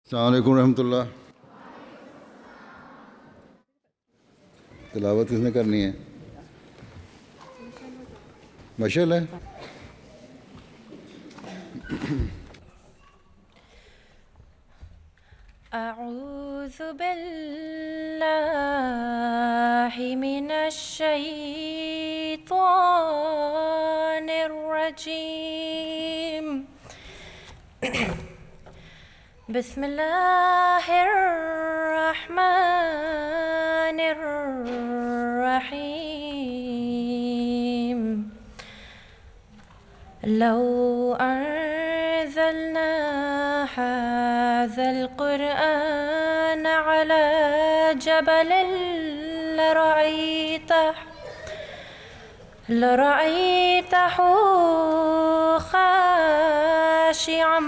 السلام علیکم ورحمۃ اللہ. تلاوت کس نے کرنی ہے؟ مشعل ہے. اعوذ باللہ من الشیطان الرجیم. بسم اللہ الرحمن الرحیم. لو انزلنا هذا القرآن على جبل لرأيته خاشعا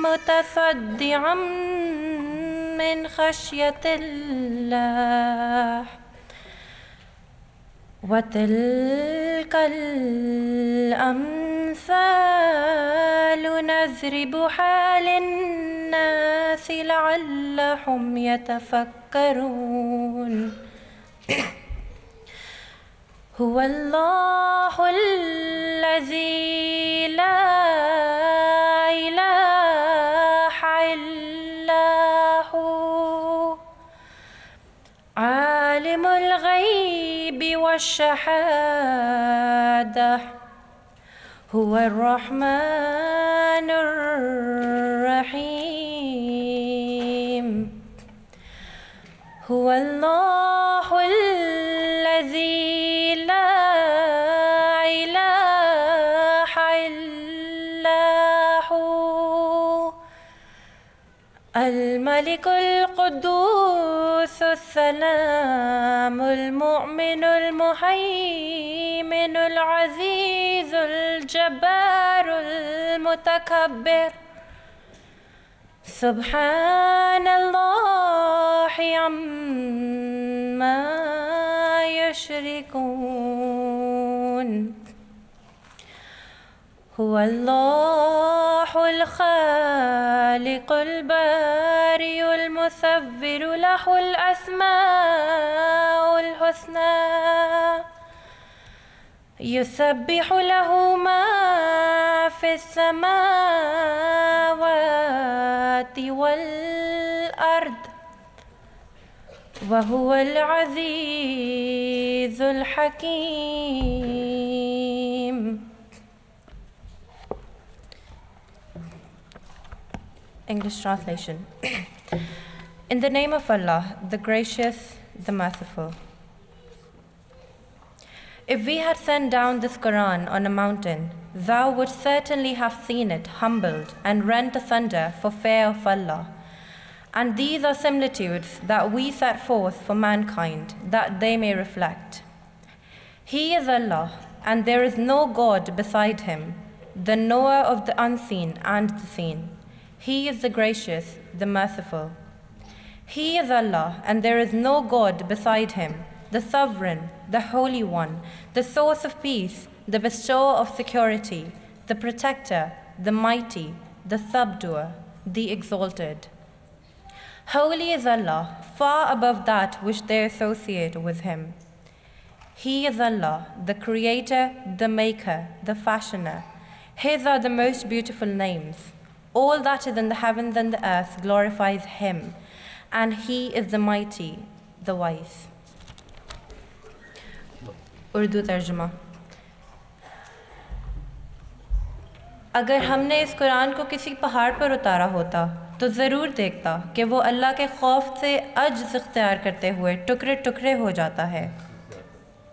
متصدعا من خشية الله. وتلك الأمثال نضربها للناس لعلهم يتفكرون. هو الله الذي لا إله إلا هو عالم الغيب والشهادة. هو الرحمن الرحيم. هو الله الذي لا إله إلا هو الملك القدوس السلام المؤمن المهيمن العزيز الجبار المتكبر. سبحان الله عما يشركون. هو الله الخالق البارئ المصور له الأسماء الحسنى. يسبح له ما في السماوات والأرض وهو العزيز الحكيم. English translation. In the name of Allah, the Gracious, the Merciful. If we had sent down this Quran on a mountain, thou wouldst certainly have seen it humbled and rent asunder for fear of Allah. And these are similitudes that we set forth for mankind, that they may reflect. He is Allah, and there is no God beside him, the knower of the unseen and the seen. He is the Gracious, the Merciful. He is Allah, and there is no God beside him, the Sovereign, the Holy One, the Source of peace, the Bestower of security, the Protector, the Mighty, the Subduer, the Exalted. Holy is Allah, far above that which they associate with him. He is Allah, the Creator, the Maker, the Fashioner. His are the most beautiful names. All that is in the heavens and the earth glorifies him, and he is the mighty, the wise. Urdu ترجمہ. اگر ہم نے اس قرآن کو کسی پہاڑ پر اتارا ہوتا تو ضرور دیکھتا کہ وہ اللہ کے خوف سے عجز اختیار کرتے ہوئے ٹکڑے ٹکڑے ہو جاتا ہے.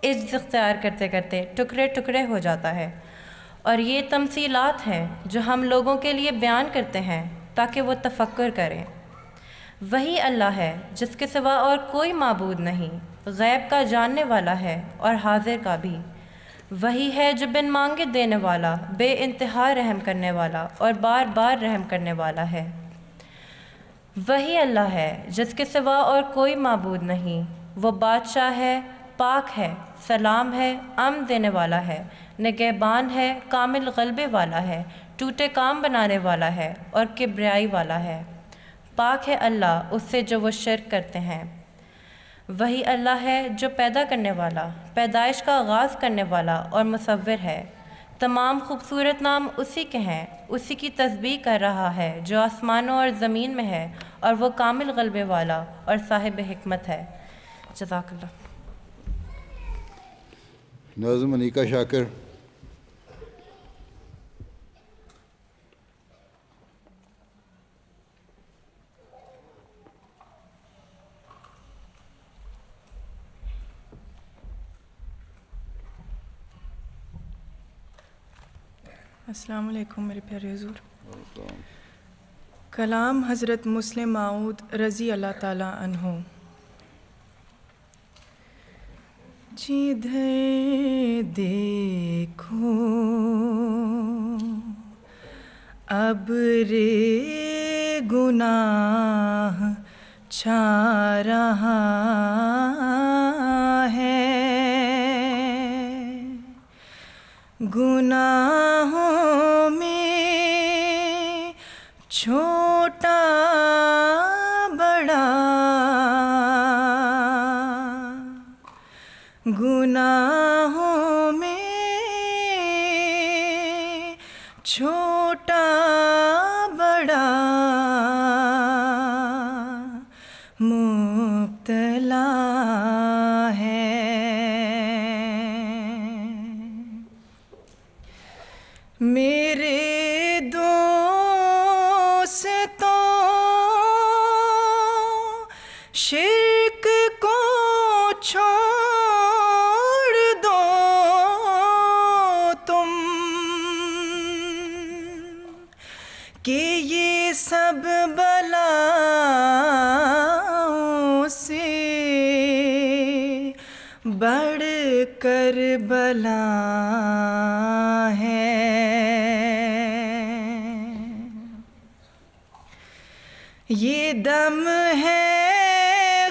عجز اختیار کرتے کرتے ٹکڑے ٹکڑے ہو جاتا ہے. اور یہ تمثیلات ہیں جو ہم لوگوں کے لیے بیان کرتے ہیں تاکہ وہ تفکر کریں. وہی اللہ ہے جس کے سوا اور کوئی معبود نہیں، غیب کا جاننے والا ہے اور حاضر کا بھی. وہی ہے جو بن مانگے دینے والا، بے انتہا رحم کرنے والا اور بار بار رحم کرنے والا ہے. وہی اللہ ہے جس کے سوا اور کوئی معبود نہیں. وہ بادشاہ ہے، پاک ہے، سلام ہے، امن دینے والا ہے، نگہبان ہے، کامل غلبے والا ہے، ٹوٹے کام بنانے والا ہے اور کبریائی والا ہے. پاک ہے اللہ اس سے جو وہ شرک کرتے ہیں۔ وہی اللہ ہے جو پیدا کرنے والا، پیدائش کا آغاز کرنے والا اور مصور ہے۔ تمام خوبصورت نام اسی کے ہیں، اسی کی تسبیح کر رہا ہے جو آسمانوں اور زمین میں ہے، اور وہ کامل غلبے والا اور صاحب حکمت ہے۔ جزاک اللہ۔ ناظم انیکا شاکر۔ السلام علیکم میرے پیارے حضور۔ کلام حضرت مسلم معود رضی اللہ تعالیٰ عنہ۔ جدھر دیکھو ابر گناہ چھا رہا ہے، گناہوں میں چھوٹا بڑا، گناہوں میں چھوٹا بڑا مبتلا ہے۔ میرے دوستوں شرک کو چھوڑ دو تم، کہ یہ سب بلاؤں سے بڑھ کر بلا ہے۔ یہ دم ہے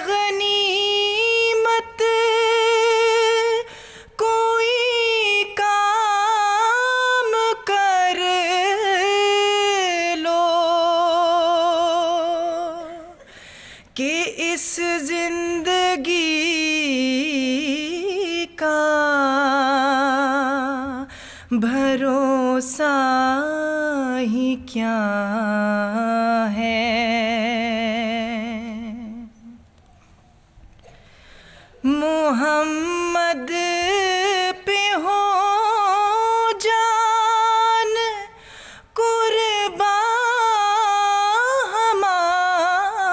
غنیمت، کوئی کام کر لو، کہ اس زندگی کا بھروسہ ہی کیا ہے۔ محمد پہ ہو جان قربان ہماری،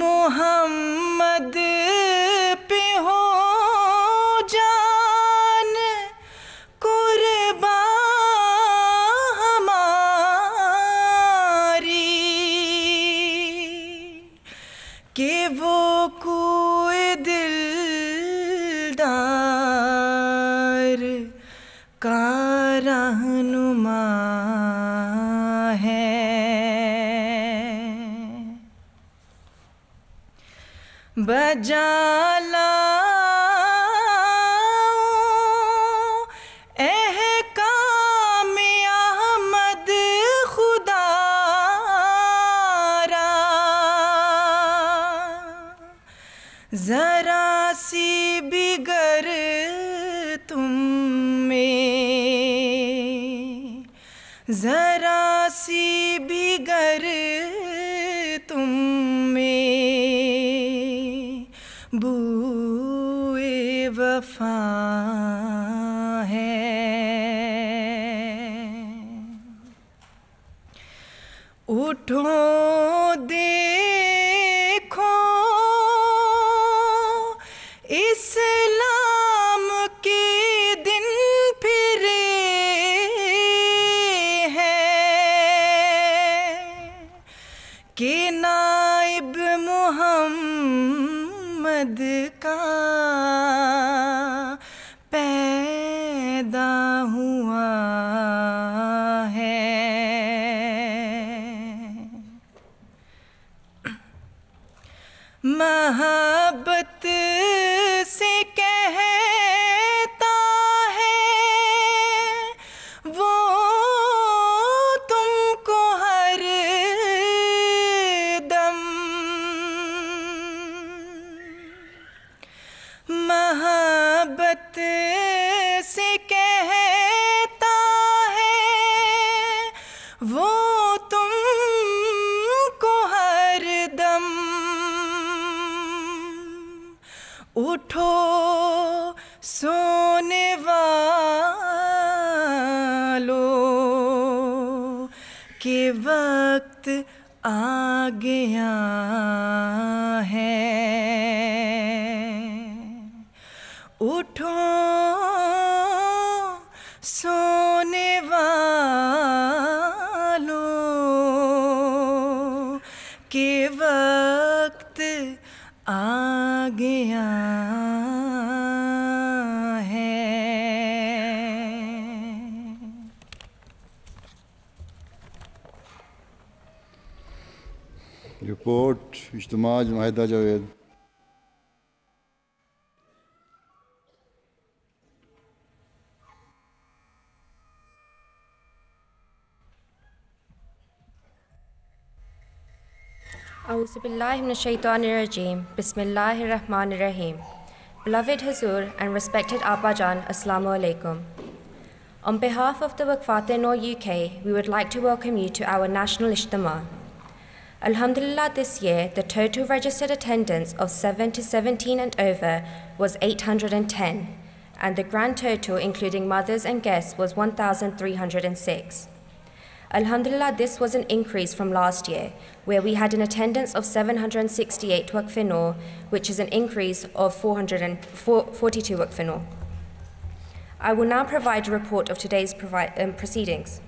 محمد پہ ہو جان قربان ہماری، کہ وہ کوئی دلدار کا رہنما ہے۔ بجا لاؤ احکام احمد خدا را، ذرا سی بگر تم میں، ذرا سی بگر تم میں بوئے وفا ہے۔ اٹھو دیکھو اسلام کے دن پھرے ہیں، کہ نائب محمد کا پیدا ہوا ہے۔ محبت سے کہتا ہے وہ वो तुमको हर दम उठो सोने वालों के वक्त आ गया है। उठो सोने वालों के वक्त आ गया है। रिपोर्ट इज्तिमा माहिदा Javed. A'udhu billahi minash shaitanir rajeem. Bismillahir rahmanir rahim. Beloved Hazur and respected Abbajan, Assalamu alaikum. On behalf of the Waqf Nau UK, we would like to welcome you to our National Ijtema. Alhamdulillah, this year, the total registered attendance of 7 to 17 and over was 810, and the grand total, including mothers and guests, was 1,306. Alhamdulillah, this was an increase from last year, where we had an attendance of 768 Waqf Nau, which is an increase of 442 Waqf Nau. I will now provide a report of today's proceedings.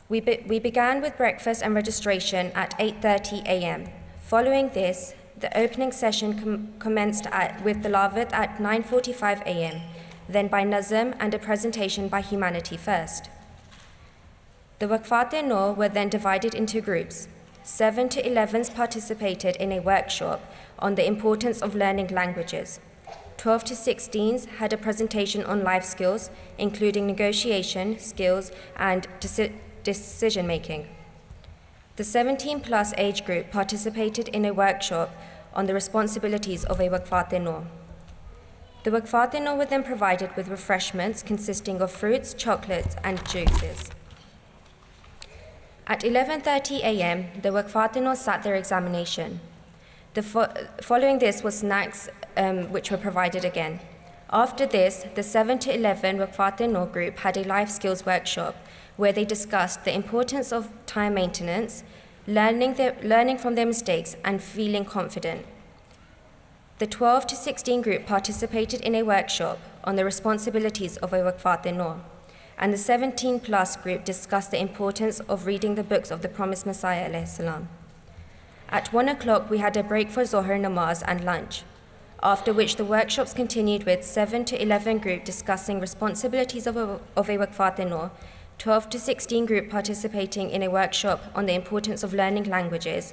We began with breakfast and registration at 8:30 a.m. Following this, the opening session commenced with the Tilawat at 9:45 a.m., then by Nazm and a presentation by Humanity First. The Waqf Nau were then divided into groups. 7 to 11s participated in a workshop on the importance of learning languages. 12 to 16s had a presentation on life skills, including negotiation skills and decision-making. The 17-plus age group participated in a workshop on the responsibilities of a Waqf Nau. The Waqf Nau were then provided with refreshments consisting of fruits, chocolates, and juices. At 11:30 a.m., the Waqf Nau sat their examination. Following this was snacks, which were provided again. After this, the 7 to 11 Waqf Nau group had a life skills workshop where they discussed the importance of time maintenance, learning from their mistakes, and feeling confident. The 12 to 16 group participated in a workshop on the responsibilities of a Waqf Nau, and the 17-plus group discussed the importance of reading the books of the promised Messiah ﷺ. At 1 o'clock, we had a break for Zohar namaz and lunch, after which the workshops continued with 7 to 11 group discussing responsibilities of a Waqf Nau, 12 to 16 group participating in a workshop on the importance of learning languages,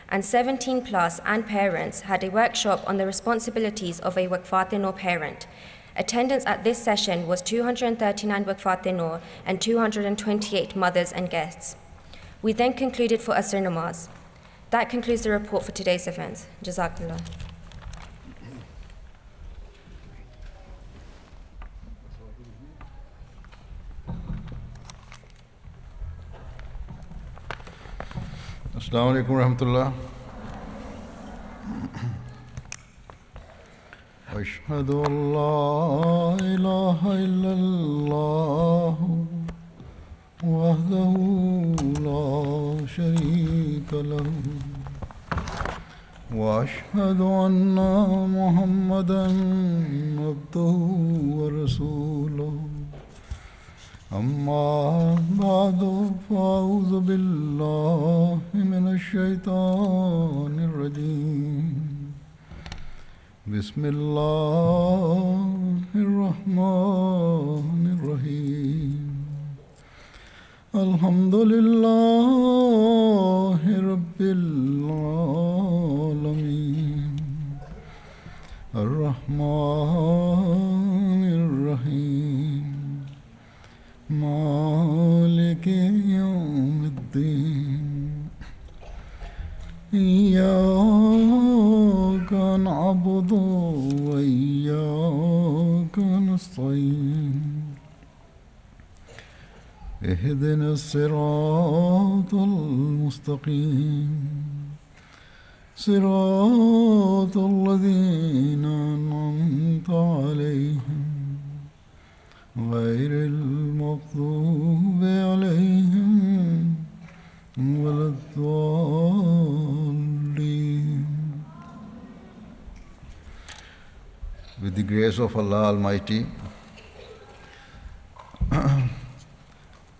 and 17-plus and parents had a workshop on the responsibilities of a Waqf Nau parent. Attendance at this session was 239 Waqf Nau and 228 mothers and guests. We then concluded for Asr namaz. That concludes the report for today's events. Jazakallah. Assalamu alaikum warahmatullah. أشهد أن لا إله إلا الله وحده لا شريك له وأشهد أن محمدًا عبده ورسوله أما بعد فأعوذ بالله من الشيطان الرجيم بسم الله الرحمن الرحيم الحمد لله رب العالمين الرحمن الرحيم مالك يوم الدين إياك نعبد وإياك نستعين اهدنا الصراط المستقيم صراط الذين أنعمت عليهم غير المغضوب عليهم ولا الضالين. With the grace of Allah Almighty,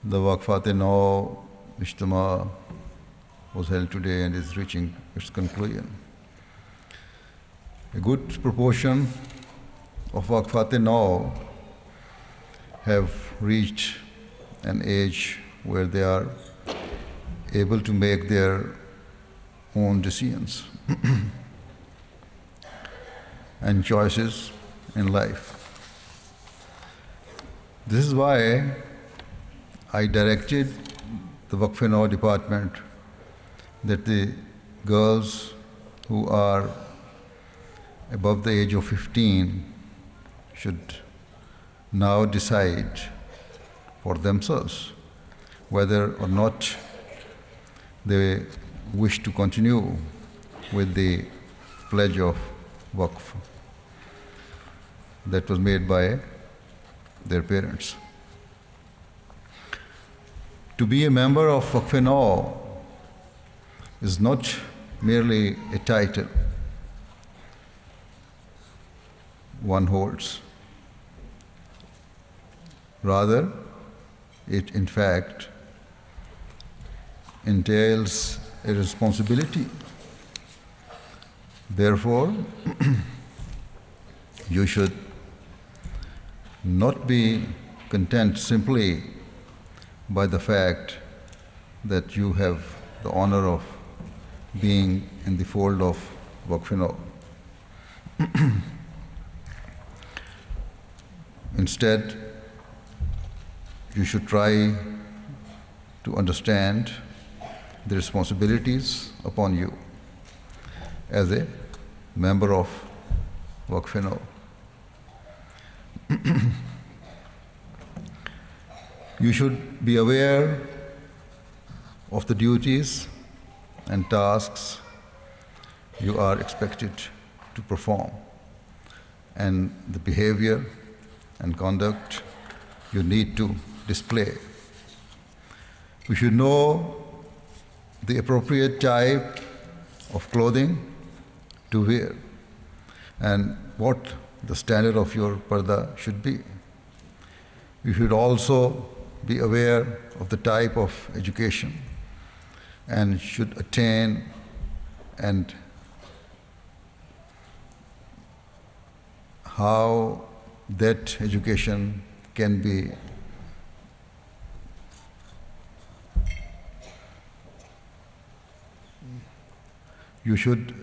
the Waqf nau Ijtema was held today and is reaching its conclusion. A good proportion of Waqf nau have reached an age where they are able to make their own decisions and choices in life. This is why I directed the Waqf nau department that the girls who are above the age of 15 should now decide for themselves whether or not they wish to continue with the pledge of Waqf that was made by their parents. To be a member of Waqf nau is not merely a title one holds. Rather, it in fact entails a responsibility. Therefore, you should not be content simply by the fact that you have the honor of being in the fold of Waqf nau. Instead, you should try to understand the responsibilities upon you as a member of Waqf nau. You should be aware of the duties and tasks you are expected to perform and the behavior and conduct you need to display. You should know the appropriate type of clothing to wear and what the standard of your parda should be. You should also be aware of the type of education and should attain and how that education can be you should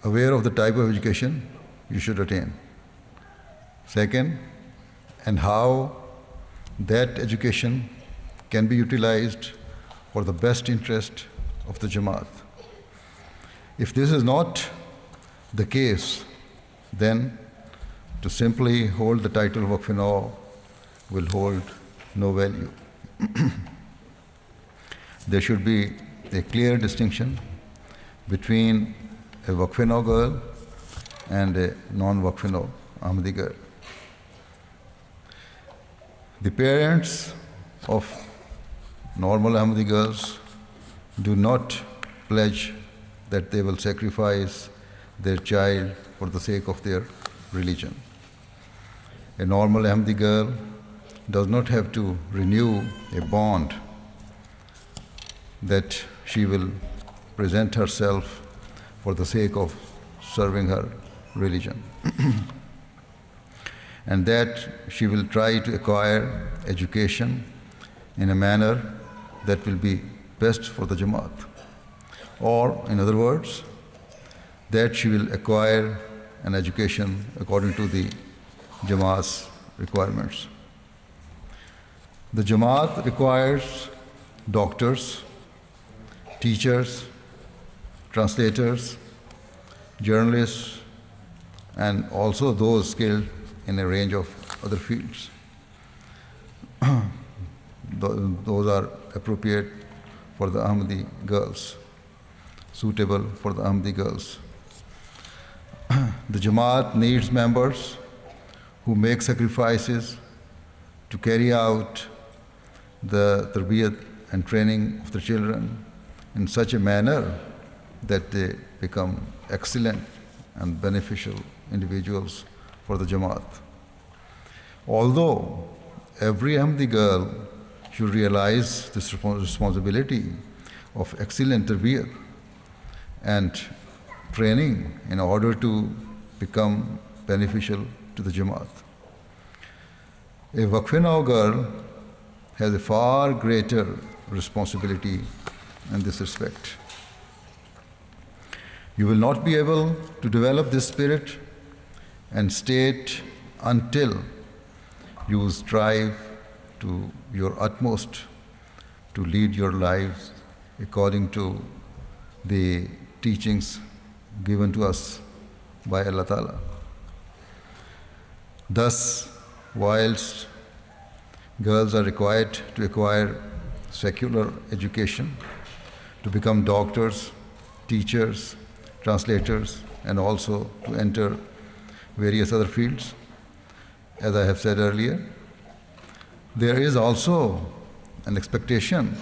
aware of the type of education you should attain. Second, and how that education can be utilized for the best interest of the Jamaat. If this is not the case, then to simply hold the title of Waqf nau will hold no value. There should be a clear distinction between a Waqf nau girl and a non-Waqf nau Ahmadi girl. The parents of normal Ahmadi girls do not pledge that they will sacrifice their child for the sake of their religion. A normal Ahmadi girl does not have to renew a bond that she will present herself for the sake of serving her religion. And that she will try to acquire education in a manner that will be best for the Jamaat. Or, in other words, that she will acquire an education according to the Jamaat's requirements. The Jamaat requires doctors, teachers, translators, journalists, and also those skilled in a range of other fields. The those are appropriate for the Ahmadi girls, suitable for the Ahmadi girls. The Jamaat needs members who make sacrifices to carry out the tarbiyat and training of the children in such a manner that they become excellent and beneficial individuals for the Jamaat. Although every Ahmadi girl should realize this responsibility of excellent tarbiyat and training in order to become beneficial to the Jamaat. A Waqf girl has a far greater responsibility in this respect. You will not be able to develop this spirit and state until you strive to your utmost to lead your lives according to the teachings given to us by Allah Ta'ala. Thus, whilst girls are required to acquire secular education, to become doctors, teachers, translators, and also to enter various other fields, as I have said earlier, there is also an expectation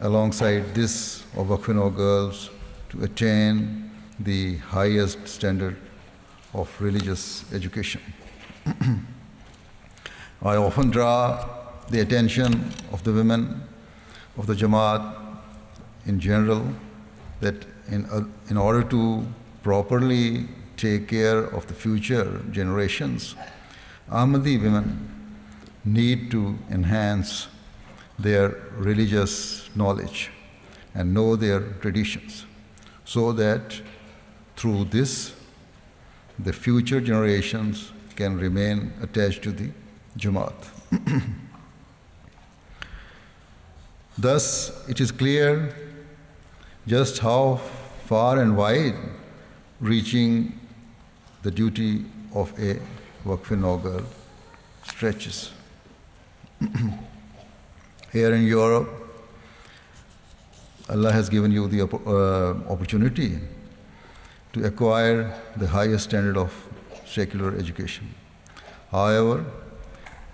alongside this of Waqf girls to attain the highest standard of religious education. I often draw the attention of the women of the Jamaat in general that in order to properly take care of the future generations, Ahmadi women need to enhance their religious knowledge and know their traditions, so that through this the future generations can remain attached to the Jamaat. Thus, it is clear just how far and wide reaching the duty of a Waqf girl stretches. Here in Europe, Allah has given you the opportunity to acquire the highest standard of secular education. However,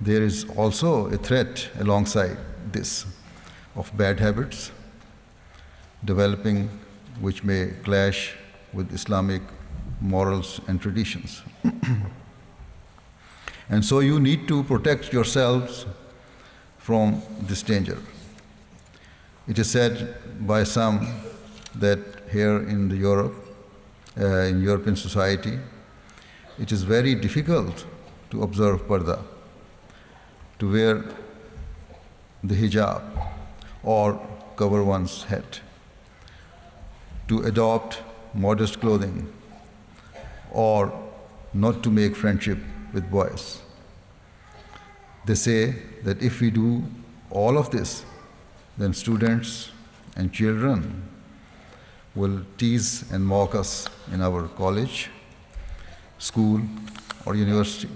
there is also a threat alongside this of bad habits developing which may clash with Islamic morals and traditions. And so you need to protect yourselves from this danger. It is said by some that here in in European society, it is very difficult to observe parda, to wear the hijab or cover one's head, to adopt modest clothing, or not to make friendship with boys. They say that if we do all of this, then students and children will tease and mock us in our college, school, or university.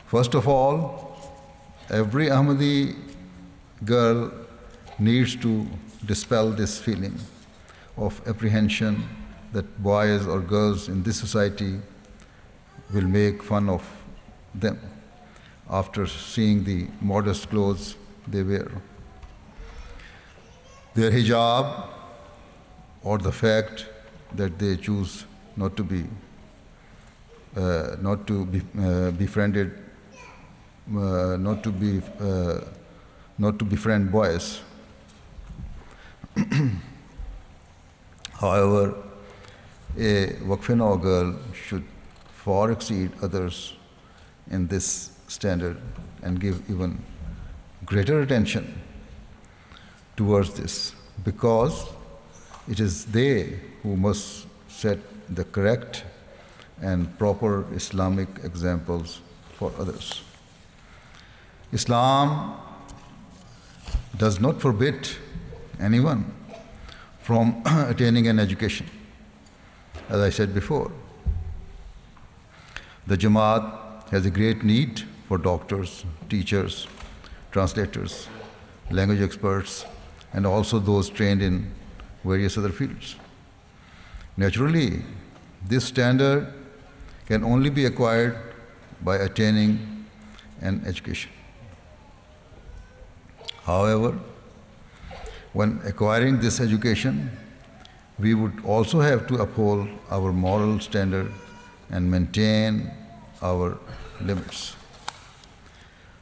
First of all, every Ahmadi girl needs to dispel this feeling of apprehension that boys or girls in this society will make fun of them after seeing the modest clothes they wear. Their hijab, or the fact that they choose not to befriend boys. However, a Waqf girl should far exceed others in this standard and give even greater attention towards this, because it is they who must set the correct and proper Islamic examples for others. Islam does not forbid anyone from attaining an education. As I said before, the Jamaat has a great need for doctors, teachers, translators, language experts, and also those trained in various other fields. Naturally, this standard can only be acquired by attaining an education. However, when acquiring this education, we would also have to uphold our moral standard and maintain our limits.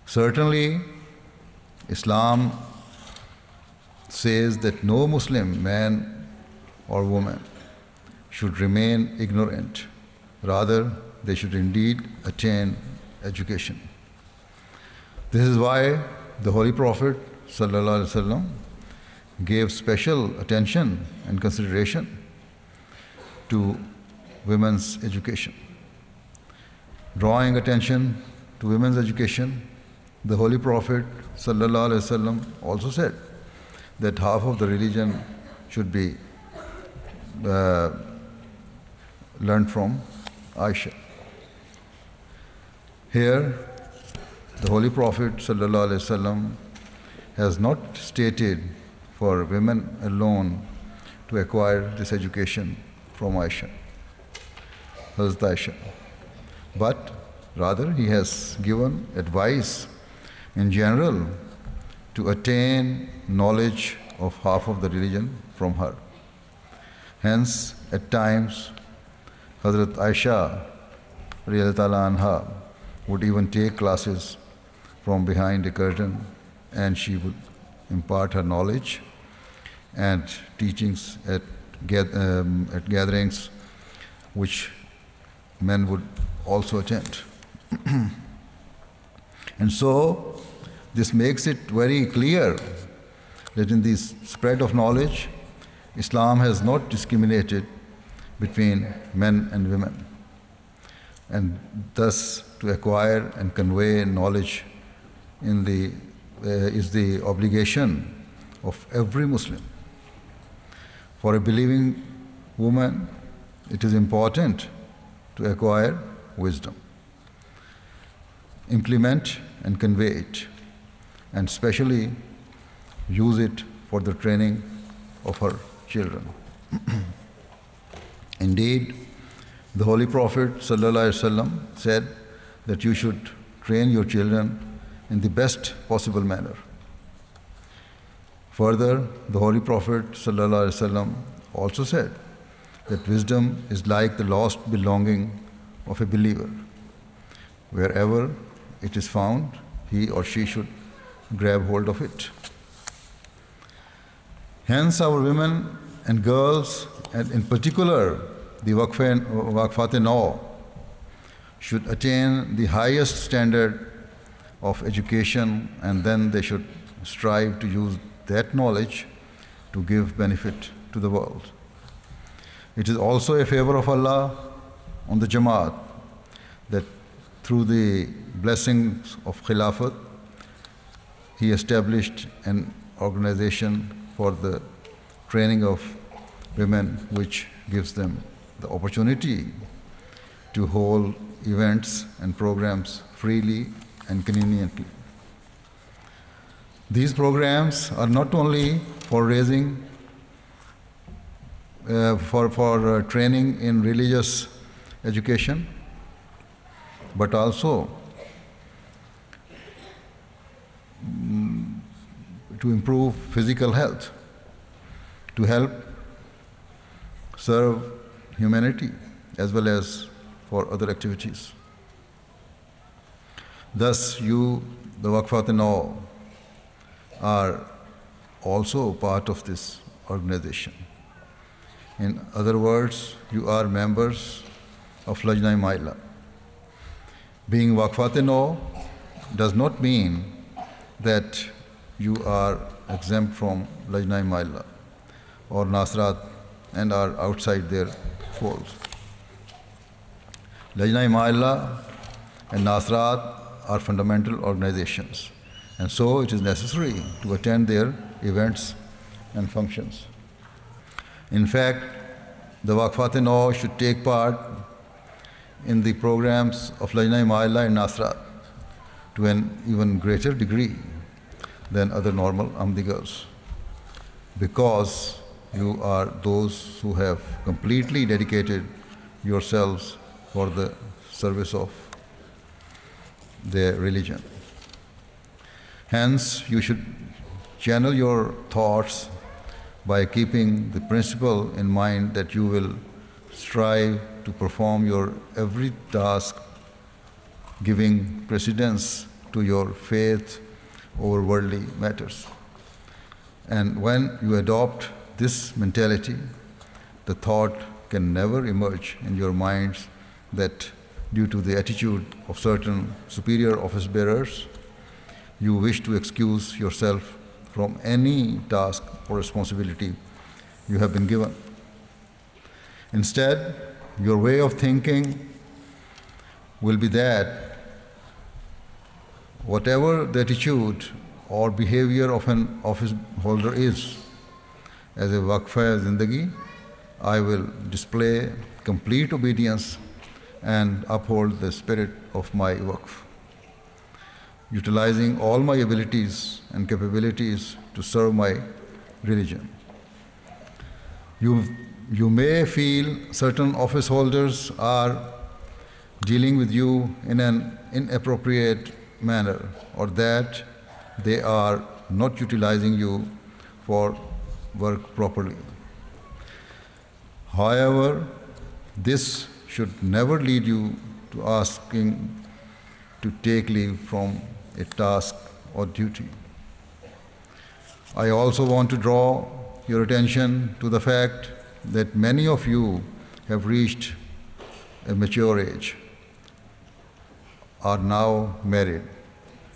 Certainly, Islam says that no Muslim man or woman should remain ignorant. Rather, they should indeed attain education. This is why the Holy Prophet ﷺ gave special attention and consideration to women's education. Drawing attention to women's education, the Holy Prophet ﷺ also said that half of the religion should be learned from Aisha. Here, the Holy Prophet ﷺ has not stated for women alone to acquire this education from Aisha, Hazrat Aisha, but rather he has given advice in general to attain knowledge of half of the religion from her. Hence, at times, Hazrat Aisha radiallahu ta'ala anha would even take classes from behind a curtain, and she would impart her knowledge and teachings at gatherings which men would also attend. And so, this makes it very clear that in this spread of knowledge, Islam has not discriminated between men and women. And thus, to acquire and convey knowledge is the obligation of every Muslim. For a believing woman, it is important to acquire wisdom, implement and convey it, and especially use it for the training of her children. Indeed, the Holy Prophet ﷺ said that you should train your children in the best possible manner. Further, the Holy Prophet ﷺ also said that wisdom is like the lost belonging of a believer. Wherever it is found, he or she should grab hold of it. Hence, our women and girls, and in particular the Waqf should attain the highest standard of education, and then they should strive to use that knowledge to give benefit to the world. It is also a favor of Allah on the Jamaat that through the blessings of Khilafat, He established an organization for the training of women, which gives them the opportunity to hold events and programs freely and conveniently. These programs are not only for raising, for training in religious education, but also to improve physical health, to help serve humanity as well as for other activities. Thus, you, the Waqf, are also part of this organization. In other words, you are members of Lajna. Being Waqf does not mean that you are exempt from Lajna or Nasirat and are outside their folds. Lajna and Nasirat are fundamental organizations, and so it is necessary to attend their events and functions. In fact, the Waqf should take part in the programs of Lajna and Nasirat to an even greater degree, than other normal Ahmadi girls, because you are those who have completely dedicated yourselves for the service of their religion. Hence, you should channel your thoughts by keeping the principle in mind that you will strive to perform your every task, giving precedence to your faith over worldly matters. And when you adopt this mentality, the thought can never emerge in your minds that due to the attitude of certain superior office bearers, you wish to excuse yourself from any task or responsibility you have been given. Instead, your way of thinking will be that whatever the attitude or behavior of an office holder is, as a Waqf Zindagi, I will display complete obedience and uphold the spirit of my Waqf, utilizing all my abilities and capabilities to serve my religion. You may feel certain office holders are dealing with you in an inappropriate manner, or that they are not utilizing you for work properly. However, this should never lead you to asking to take leave from a task or duty. I also want to draw your attention to the fact that many of you have reached a mature age, are now married,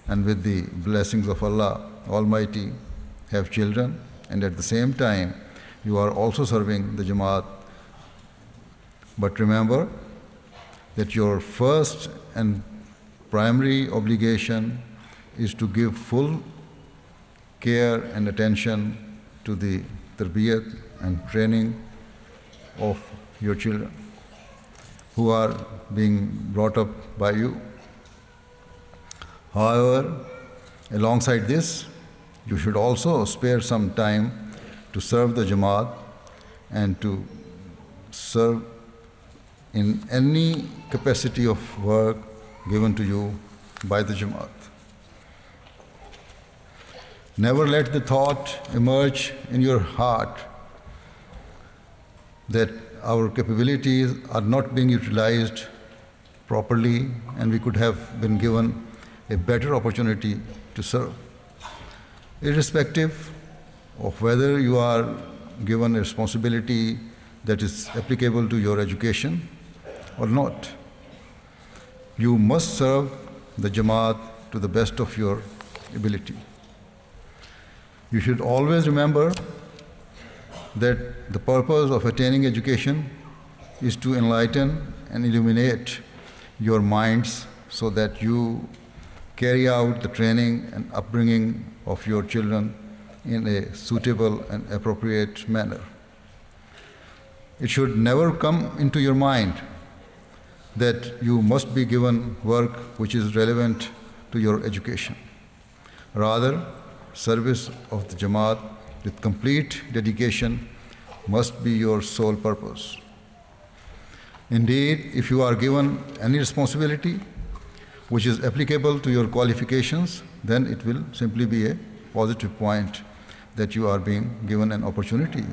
and with the blessings of Allah Almighty have children, and at the same time you are also serving the Jamaat. But remember that your first and primary obligation is to give full care and attention to the tarbiyat and training of your children who are being brought up by you. However, alongside this, you should also spare some time to serve the Jamaat and to serve in any capacity of work given to you by the Jamaat. Never let the thought emerge in your heart that our capabilities are not being utilized properly and we could have been given a better opportunity to serve. Irrespective of whether you are given a responsibility that is applicable to your education or not, you must serve the Jamaat to the best of your ability. You should always remember that the purpose of attaining education is to enlighten and illuminate your minds so that you carry out the training and upbringing of your children in a suitable and appropriate manner. It should never come into your mind that you must be given work which is relevant to your education. Rather, service of the Jamaat with complete dedication must be your sole purpose. Indeed, if you are given any responsibility which is applicable to your qualifications, then it will simply be a positive point that you are being given an opportunity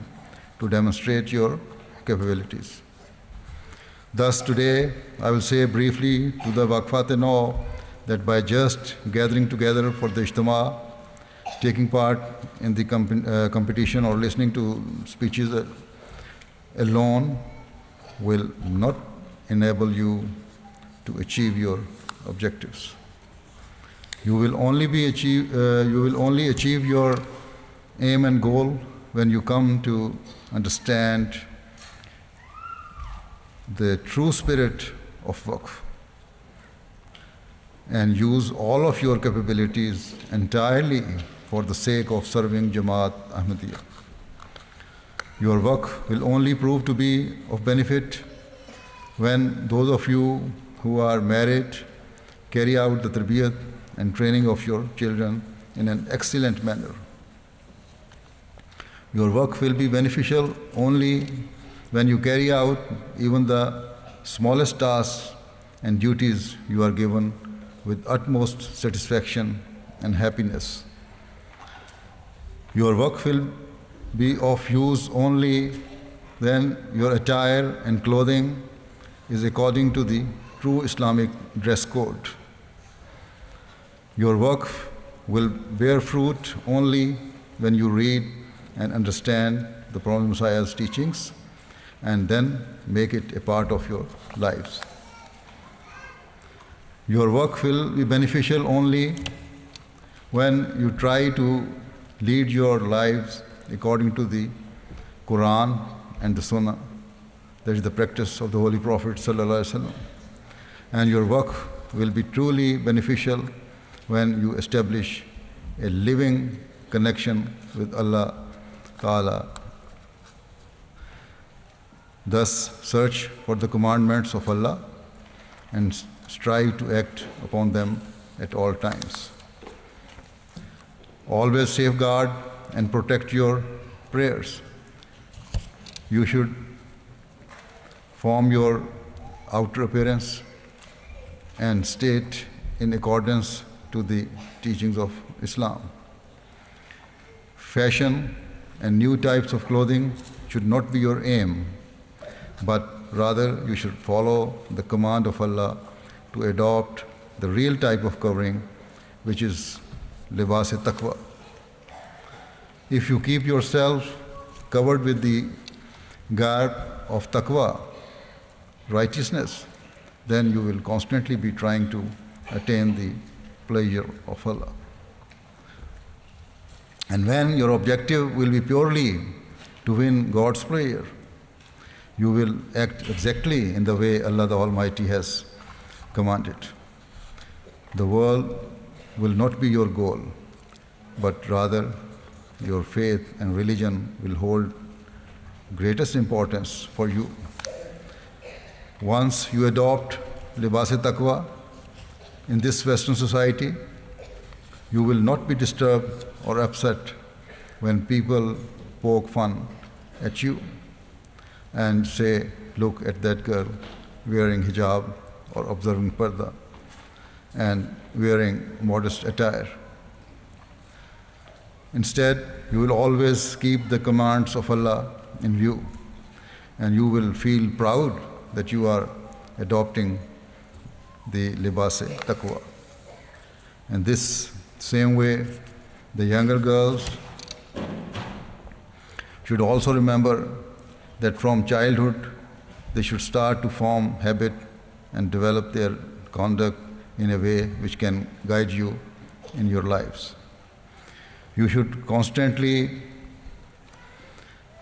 to demonstrate your capabilities. Thus, today, I will say briefly to the Waqfat-e-Nau that by just gathering together for the Ijtema, taking part in the competition or listening to speeches alone will not enable you to achieve your objectives. You will only achieve your aim and goal when you come to understand the true spirit of Waqf and use all of your capabilities entirely for the sake of serving Jamaat Ahmadiyya. Your Waqf will only prove to be of benefit when those of you who are married carry out the tarbiyat and training of your children in an excellent manner. Your work will be beneficial only when you carry out even the smallest tasks and duties you are given with utmost satisfaction and happiness. Your work will be of use only when your attire and clothing is according to the true Islamic dress code. Your work will bear fruit only when you read and understand the Prophet Messiah's teachings and then make it a part of your lives. Your work will be beneficial only when you try to lead your lives according to the Quran and the Sunnah. That is the practice of the Holy Prophet ﷺ. And your work will be truly beneficial when you establish a living connection with Allah Ta'ala. Thus, search for the commandments of Allah and strive to act upon them at all times. Always safeguard and protect your prayers. You should form your outer appearance and state in accordance to the teachings of Islam. Fashion and new types of clothing should not be your aim, but rather you should follow the command of Allah to adopt the real type of covering, which is libas-e-taqwa. If you keep yourself covered with the garb of taqwa, righteousness, then you will constantly be trying to attain the pleasure of Allah. And when your objective will be purely to win God's pleasure, you will act exactly in the way Allah the Almighty has commanded. The world will not be your goal, but rather your faith and religion will hold greatest importance for you. Once you adopt libas-e-taqwa in this Western society, you will not be disturbed or upset when people poke fun at you and say, look at that girl wearing hijab or observing parda and wearing modest attire. Instead, you will always keep the commands of Allah in view, and you will feel proud that you are adopting the libas-e-taqwa. And this same way, the younger girls should also remember that from childhood they should start to form habit and develop their conduct in a way which can guide you in your lives. You should constantly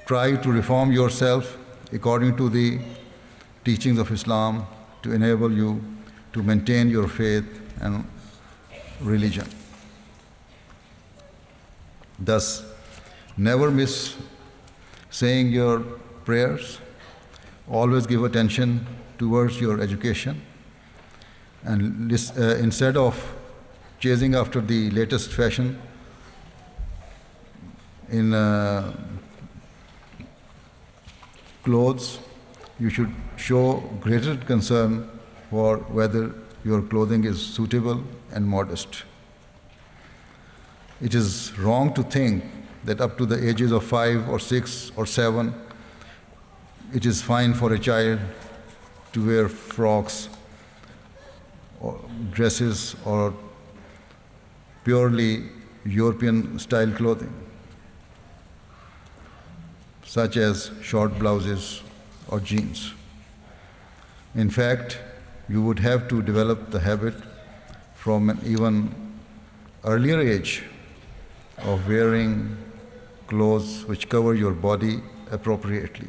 try to reform yourself according to the teachings of Islam to enable you to maintain your faith and religion. Thus, never miss saying your prayers. Always give attention towards your education. And instead of chasing after the latest fashion in clothes, you should show greater concern for whether your clothing is suitable and modest. It is wrong to think that up to the ages of 5 or 6 or 7, it is fine for a child to wear frocks or dresses or purely European style clothing, such as short blouses or jeans. In fact, you would have to develop the habit from an even earlier age of wearing clothes which cover your body appropriately.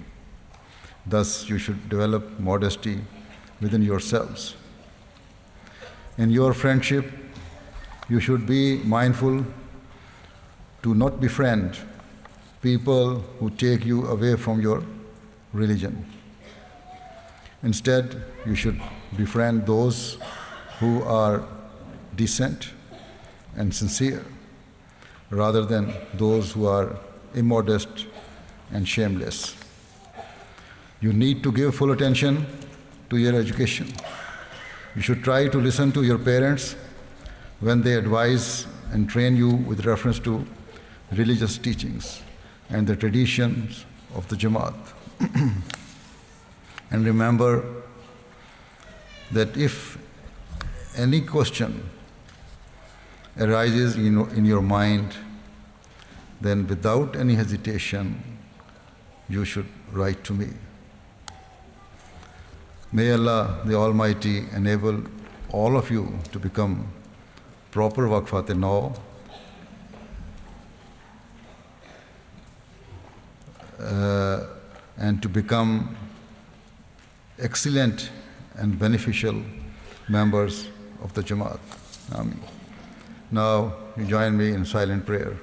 Thus, you should develop modesty within yourselves. In your friendship, you should be mindful to not befriend people who take you away from your religion. Instead, you should befriend those who are decent and sincere rather than those who are immodest and shameless. You need to give full attention to your education. You should try to listen to your parents when they advise and train you with reference to religious teachings and the traditions of the Jamaat. And remember that if any question arises in your mind, then without any hesitation, you should write to me. May Allah the Almighty enable all of you to become proper Waqfat nau, and to become excellent and beneficial members of the Jamaat. Ameen. Now you join me in silent prayer.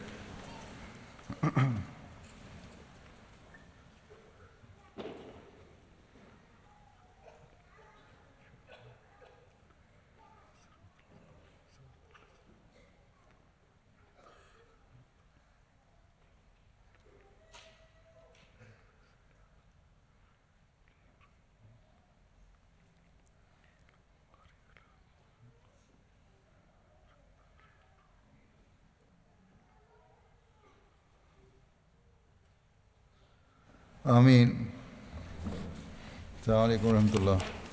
Ameen. Assalamu alaikum wa rahmatullah.